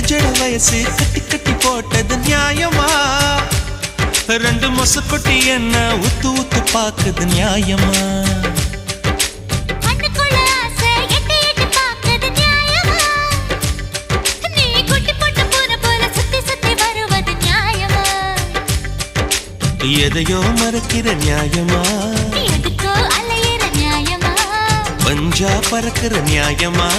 ஜட வயசு கட்டி கட்டி போட்டது நியாயமா? ரெண்டு மொசக்குட்டி என்ன உத்து உத்து பாக்குது நியாயமா? எதையோ மறக்கிற நியாயமா? எதுக்கோ அலையிற நியாயமா? பஞ்சா பறக்கிற நியாயமா?